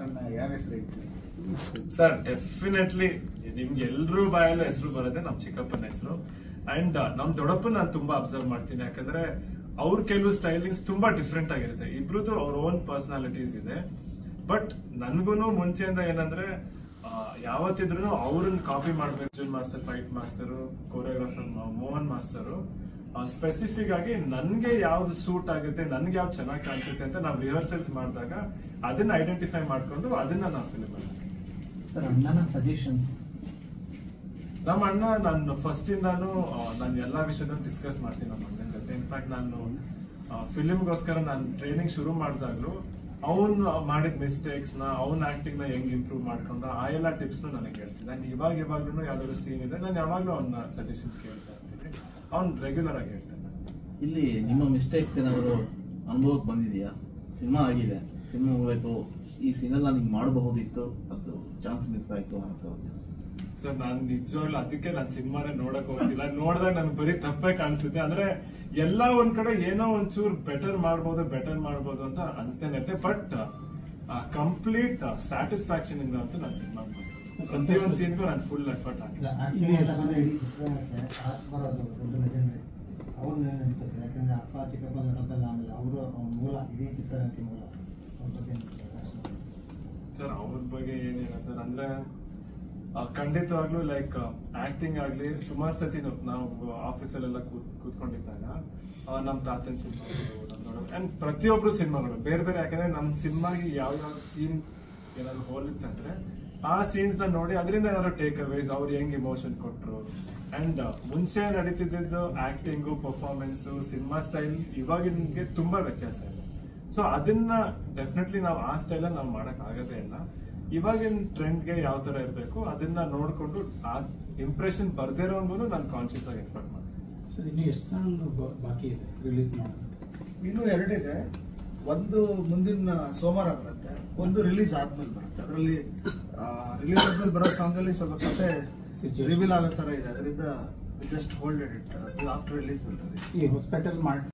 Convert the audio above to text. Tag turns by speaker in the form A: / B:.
A: ಚಿಕ್ಕಪ್ಪನ ಯಾವ ಹೆಸರು ಇತ್ತು
B: ಸರ್? ಡೆಫಿನೆಟ್ಲಿ ನಿಮ್ಗೆ ಎಲ್ರೂ ಬಾಯಲ್ಲೂ ಹೆಸರು ಬರೋದೇ ನಮ್ ಚಿಕ್ಕಪ್ಪನ ಹೆಸರು. ಅಂಡ್ ನಮ್ ದೊಡ್ಡಪ್ಪನ ನಾನು ತುಂಬಾ ಅಬ್ಸರ್ವ್ ಮಾಡ್ತೀನಿ, ಯಾಕಂದ್ರೆ ಅವ್ರ ಕೆಲವು ಸ್ಟೈಲಿಂಗ್ಸ್ ತುಂಬಾ ಡಿಫ್ರೆಂಟ್ ಆಗಿರುತ್ತೆ. ಇಬ್ರದ್ದು ಅವ್ರ ಓನ್ ಪರ್ಸನಾಲಿಟೀಸ್ ಇದೆ. ಬಟ್ ನನ್ಗೂನು ಮುಂಚೆಯಿಂದ ಏನಂದ್ರೆ ಯಾವತ್ತಿದ್ರು ಅವ್ರನ್ನ ಕಾಪಿ ಮಾಡ್ಬೇಕು. Arjun master, fight master, choreographer Mohan master specific ಆಗಿ ನನ್ಗೆ ಯಾವ್ದು ಸೂಟ್ ಆಗುತ್ತೆ, ನನ್ಗೆ ಯಾವ್ದು ಚೆನ್ನಾಗಿ ಕಾಣಿಸುತ್ತೆ ಅಂತ ನಾವು ರಿಹರ್ಸಲ್ಸ್ ಮಾಡಿದಾಗ ಅದನ್ನ ಐಡೆಂಟಿಫೈ ಮಾಡ್ಕೊಂಡು ಅದನ್ನ ನಾವು ಫಿಲ್ಮ್ ಮಾಡ್ತೀವಿ.
C: ಸರ್, ಅಣ್ಣನ ಸಜೆಷನ್ಸ್?
B: ನಮ್ಮ ಅಣ್ಣ ನಾನು ಫಸ್ಟ್ ಇಂದಾನು ನಾನು ಎಲ್ಲಾ ವಿಷಯದನ್ನು ಡಿಸ್ಕಸ್ ಮಾಡ್ತೀನಿ ನಮ್ಮ ಅಣ್ಣನ ಜೊತೆ. ಇನ್ಫ್ಯಾಕ್ಟ್ ನಾನು ಫಿಲ್ಮ್ಗೋಸ್ಕರ ನಾನು ಟ್ರೈನಿಂಗ್ ಶುರು ಮಾಡಿದಾಗ್ಲೂ ಅವ್ನ್ ಮಾಡಿದ ಮಿಸ್ಟೇಕ್ಸ್ ನ, ಅವ್ನ ಆಕ್ಟಿಂಗ್ ನ ಹೆಂಗ್ ಇಂಪ್ರೂವ್ ಮಾಡ್ಕೊಂಡ ಆ ಎಲ್ಲ ಟಿಪ್ಸ್ ನನಗೆ ಹೇಳ್ತೀನಿ. ನಾನು ಇವಾಗ್ಲೂ ಯಾವ್ದಾದ್ರು ಸೀನ್ ಇದೆ ನಾನು ಯಾವಾಗ್ಲೂ ಅವನ ಸಜೆಷನ್ಸ್ ಕೇಳ್ತಾ ಇರ್ತೀನಿ. ಅವ್ನ್ ರೆಗ್ಯುಲರ್ ಆಗಿ ಹೇಳ್ತಾನೆ.
D: ಇಲ್ಲಿ ನಿಮ್ಮ ಮಿಸ್ಟೇಕ್ಸ್ ಏನಾದ್ರು ಅನುಭವಕ್ಕೆ ಬಂದಿದೆಯಾ? ಸಿನಿಮಾ ಆಗಿದೆ, ಸಿನಿಮಾ ಹೋಗ್ಬೇಕು, ಈ ಸೀನೆಲ್ಲ ನಿಂಗೆ ಮಾಡಬಹುದಿತ್ತು, ಅದು ಚಾನ್ಸ್ ಮಿಸ್ ಆಯ್ತು ಅಂತ.
B: ಸರ್, ನಾನು ನಿಜವಾಗ್ಲೂ ಅದಕ್ಕೆ ನಾನು ಸಿನಿಮಾನೇ ನೋಡಕ್ ಹೋಗ್ತಿಲ್ಲ. ನೋಡಿದಾಗ ನನ್ಗೆ ಬರೀ ತಪ್ಪೇ ಕಾಣಿಸುತ್ತೆ. ಅಂದ್ರೆ ಎಲ್ಲ ಒಂದ್ ಕಡೆ ಏನೋ ಒಂಚೂರು ಬೆಟರ್ ಮಾಡ್ಬೋದು ಅಂತ ಅನ್ಸ್ತೇನೆ ಇರುತ್ತೆ. ಬಟ್ ಕಂಪ್ಲೀಟ್ ಸ್ಯಾಟಿಸ್ಫ್ಯಾಕ್ಷನ್ ಇಂದ ಅಂತೂ ನಾನು ಸಿನಿಮಾ ಪ್ರತಿಯೊಂದು ಸೀನ್ಗೂ ನಾನು ಫುಲ್ ಎಫರ್ಟ್ ಹಾಕಿಲ್ಲ.
A: ಯಾಕಂದ್ರೆ ಅಪ್ಪ ಚಿಕ್ಕಪ್ಪ ದೊಡ್ಡಪ್ಪಲ್ಲ, ಆಮೇಲೆ ಅವರು ಮೂಲ ಇಡೀ ಚಿತ್ರರಂಗಕ್ಕೆ ಮೂಲ.
B: ಸರ್, ಅವ್ರ ಬಗ್ಗೆ ಏನಿಲ್ಲ ಸರ್. ಅಂದ್ರೆ ಖಂಡಿತವಾಗ್ಲೂ ಲೈಕ್ ಆಕ್ಟಿಂಗ್ ಆಗ್ಲಿ ಸುಮಾರು ಸತಿ ನಾವು ಆಫೀಸಲ್ಲೆಲ್ಲ ಕೂತ್ಕೊಂಡಿದ್ದಾಗ ನಮ್ ತಾತನ ಸಿನಿಮಾಗಳು ಅಂಡ್ ಪ್ರತಿಯೊಬ್ರು ಸಿನಿಮಾಗಳು ಬೇರೆ ಬೇರೆ. ಯಾಕಂದ್ರೆ ನಮ್ ಸಿನಿಮಾಗೆ ಯಾವ ಸೀನ್ ಏನಾದ್ರು ಹೋಲಿತ್ತಂದ್ರೆ ಆ ಸೀನ್ಸ್ ನ ನೋಡಿ ಅದರಿಂದ ಏನಾದ್ರು ಟೇಕ್ ಅವೇಸ್, ಅವ್ರು ಹೆಂಗ್ ಇಮೋಷನ್ ಕೊಟ್ರು. ಅಂಡ್ ಮುಂಚೆ ನಡೀತಿದ್ದು ಆಕ್ಟಿಂಗು, ಪರ್ಫಾರ್ಮೆನ್ಸ್, ಸಿನಿಮಾ ಸ್ಟೈಲ್ ಇವಾಗಿನ್ಗೆ ತುಂಬಾ ವ್ಯತ್ಯಾಸ ಇದೆ. ಸೊ ಅದನ್ನ ಡೆಫಿನೆಟ್ಲಿ ನಾವು ಆ ಸ್ಟೈಲ್ ನಾವು ಮಾಡಕ್ ಆಗದೇ ಇಲ್ಲ. ಇವಾಗಿನ ಟ್ರೆಂಡ್ಗೆ ಯಾವ ತರ ಇರಬೇಕು ಅದನ್ನ ನೋಡ್ಕೊಂಡು ಆ ಇಂಪ್ರೆಷನ್ ಬರ್ದೇ ಇರೋಂಗೂ ನಾನು ಕಾನ್ಶಿಯಸ್ ಆಗಿ ಎಫರ್ಟ್ ಮಾಡ್ತೀನಿ.
C: ಸರ್, ಇನ್ನು ಎಷ್ಟು ಸಾಂಗ್ ಬಾಕಿ ಇದೆ ರಿಲೀಸ್ ಮಾಡೋದು?
E: ಇನ್ನೂ ಎರಡಿದೆ. ಒಂದು ಮುಂದಿನ ಸೋಮವಾರ ಬರುತ್ತೆ, ಒಂದು ರಿಲೀಸ್ ಆದ್ಮೇಲೆ ಬರುತ್ತೆ. ಅದರಲ್ಲಿ ರಿಲೀಸ್ ಆದ್ಮೇಲೆ ಬರೋ ಸಾಂಗ್ ಅಲ್ಲಿ ಸ್ವಲ್ಪ ಕತೆ ರಿವೀಲ್ ಆಗೋ ತರ ಇದೆ. ಅದರಿಂದ just hold it after release.
C: ಈ ಹಾಸ್ಪಿಟಲ್